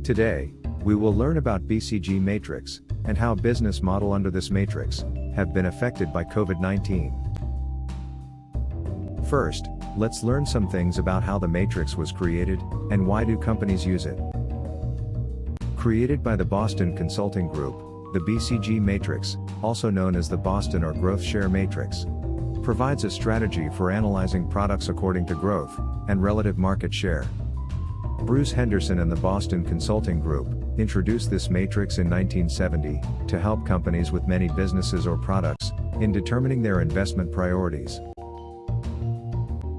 Today, we will learn about BCG Matrix, and how business model under this matrix have been affected by COVID-19. First, let's learn some things about how the matrix was created, and why do companies use it. Created by the Boston Consulting Group, the BCG Matrix, also known as the Boston or Growth Share Matrix, provides a strategy for analyzing products according to growth and relative market share. Bruce Henderson and the Boston Consulting Group introduced this matrix in 1970 to help companies with many businesses or products in determining their investment priorities.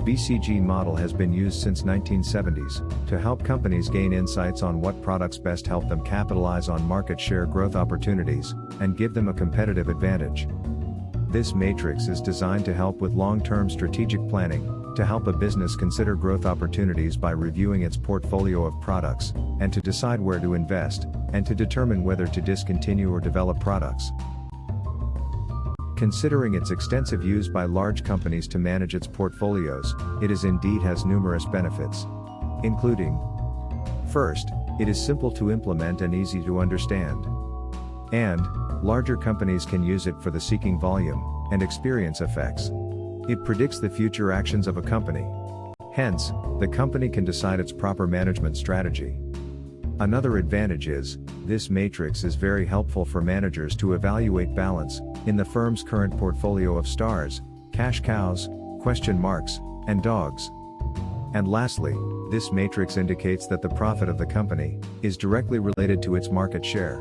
BCG model has been used since 1970s to help companies gain insights on what products best help them capitalize on market share growth opportunities and give them a competitive advantage. This matrix is designed to help with long-term strategic planning, to help a business consider growth opportunities by reviewing its portfolio of products, and to decide where to invest, and to determine whether to discontinue or develop products. Considering its extensive use by large companies to manage its portfolios, it indeed has numerous benefits, including: first, it is simple to implement and easy to understand. And, larger companies can use it for the seeking volume and experience effects. It predicts the future actions of a company. Hence, the company can decide its proper management strategy. Another advantage is, this matrix is very helpful for managers to evaluate balance in the firm's current portfolio of stars, cash cows, question marks, and dogs. And lastly, this matrix indicates that the profit of the company is directly related to its market share.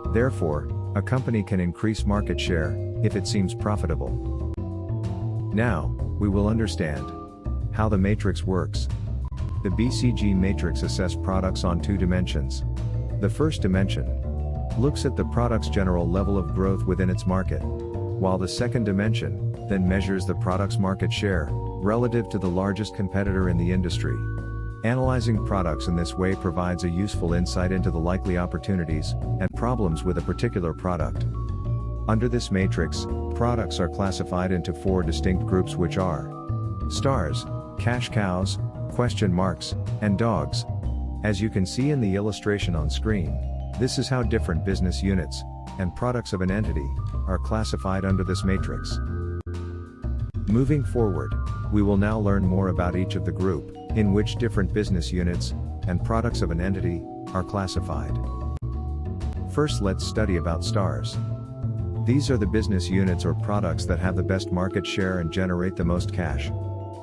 Therefore, a company can increase market share if it seems profitable. Now, we will understand how the matrix works. The BCG matrix assesses products on two dimensions. The first dimension looks at the product's general level of growth within its market, while the second dimension then measures the product's market share relative to the largest competitor in the industry. Analyzing products in this way provides a useful insight into the likely opportunities and problems with a particular product. Under this matrix, products are classified into four distinct groups, which are stars, cash cows, question marks, and dogs. As you can see in the illustration on screen, this is how different business units and products of an entity are classified under this matrix. Moving forward, we will now learn more about each of the group in which different business units and products of an entity are classified. First, let's study about stars. These are the business units or products that have the best market share and generate the most cash.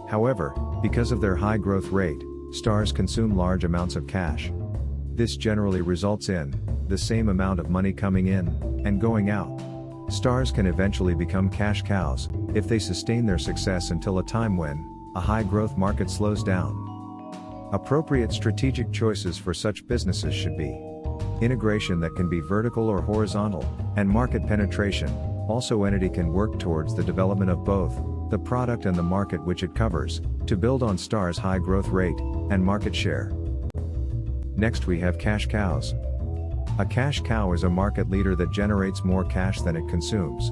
However, because of their high growth rate, stars consume large amounts of cash. This generally results in the same amount of money coming in and going out. Stars can eventually become cash cows if they sustain their success until a time when a high growth market slows down. Appropriate strategic choices for such businesses should be integration that can be vertical or horizontal, and market penetration. Also, entity can work towards the development of both the product and the market which it covers, to build on stars' high growth rate and market share. Next, we have cash cows. A cash cow is a market leader that generates more cash than it consumes.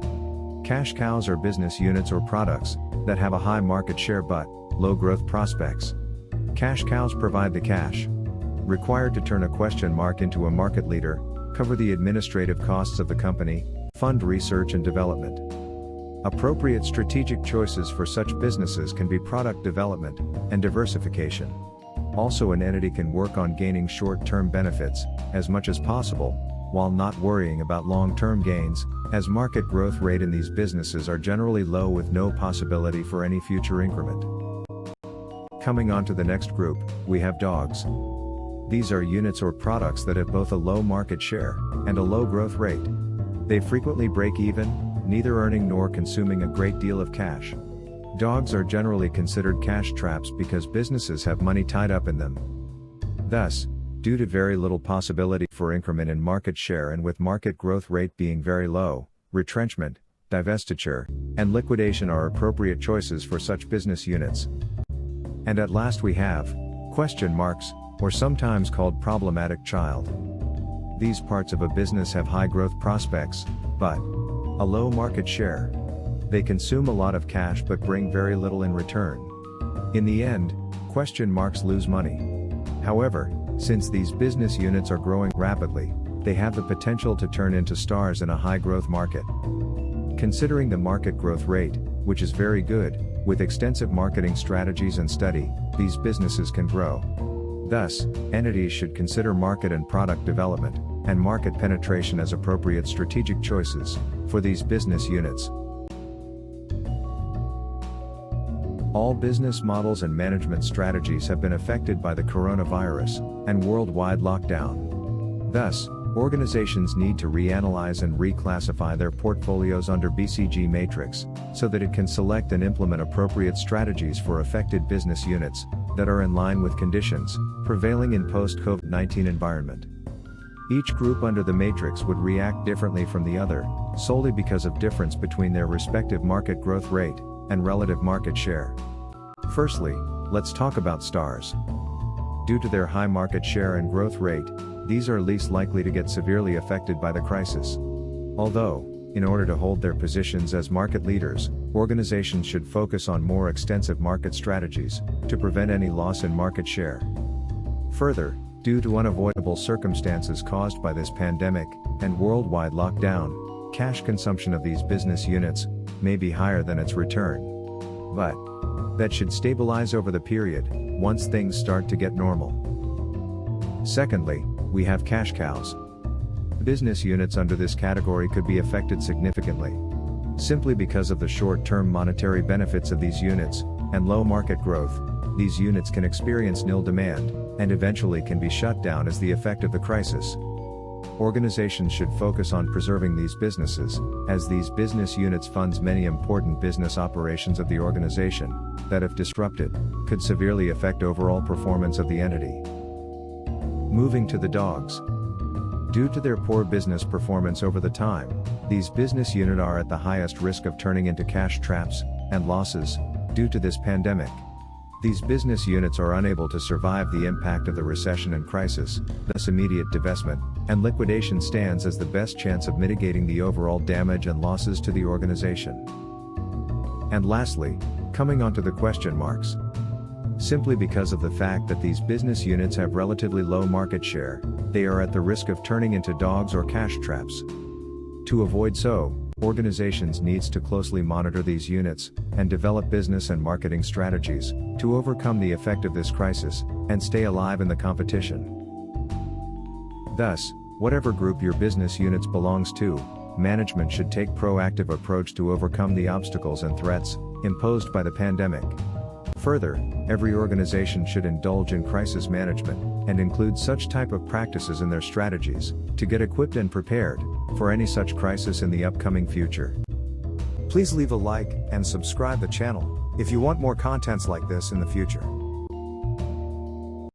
Cash cows are business units or products that have a high market share but low growth prospects. Cash cows provide the cash required to turn a question mark into a market leader, cover the administrative costs of the company, fund research and development. Appropriate strategic choices for such businesses can be product development and diversification. Also, an entity can work on gaining short-term benefits as much as possible, while not worrying about long-term gains, as market growth rate in these businesses are generally low with no possibility for any future increment. Coming on to the next group, we have dogs. These are units or products that have both a low market share and a low growth rate. They frequently break even, neither earning nor consuming a great deal of cash. Dogs are generally considered cash traps because businesses have money tied up in them. Thus, due to very little possibility for increment in market share and with market growth rate being very low, retrenchment, divestiture, and liquidation are appropriate choices for such business units. And at last we have question marks, or sometimes called problematic child. These parts of a business have high growth prospects, but a low market share. They consume a lot of cash but bring very little in return. In the end, question marks lose money. However, Since these business units are growing rapidly, they have the potential to turn into stars in a high-growth market. Considering the market growth rate, which is very good, with extensive marketing strategies and study, these businesses can grow. Thus, entities should consider market and product development, and market penetration as appropriate strategic choices for these business units. All business models and management strategies have been affected by the coronavirus and worldwide lockdown. Thus, organizations need to reanalyze and reclassify their portfolios under BCG Matrix, so that it can select and implement appropriate strategies for affected business units that are in line with conditions prevailing in post-COVID-19 environment. Each group under the matrix would react differently from the other, solely because of difference between their respective market growth rate and relative market share. Firstly, let's talk about stars. Due to their high market share and growth rate, these are least likely to get severely affected by the crisis. Although, in order to hold their positions as market leaders, organizations should focus on more extensive market strategies to prevent any loss in market share. Further, due to unavoidable circumstances caused by this pandemic and worldwide lockdown, cash consumption of these business units may be higher than its return. But that should stabilize over the period once things start to get normal. Secondly, we have cash cows. Business units under this category could be affected significantly. Simply because of the short-term monetary benefits of these units and low market growth, these units can experience nil demand and eventually can be shut down as the effect of the crisis. Organizations should focus on preserving these businesses, as these business units funds many important business operations of the organization that, if disrupted, could severely affect overall performance of the entity. Moving to the dogs. Due to their poor business performance over the time, these business units are at the highest risk of turning into cash traps and losses due to this pandemic. These business units are unable to survive the impact of the recession and crisis, thus immediate divestment and liquidation stands as the best chance of mitigating the overall damage and losses to the organization. And lastly, coming onto the question marks. Simply because of the fact that these business units have relatively low market share, they are at the risk of turning into dogs or cash traps. To avoid so, organizations needs to closely monitor these units and develop business and marketing strategies to overcome the effect of this crisis and stay alive in the competition. Thus, whatever group your business units belongs to, management should take proactive approach to overcome the obstacles and threats imposed by the pandemic. Further, every organization should indulge in crisis management and include such type of practices in their strategies to get equipped and prepared for any such crisis in the upcoming future. Please leave a like and subscribe the channel if you want more contents like this in the future.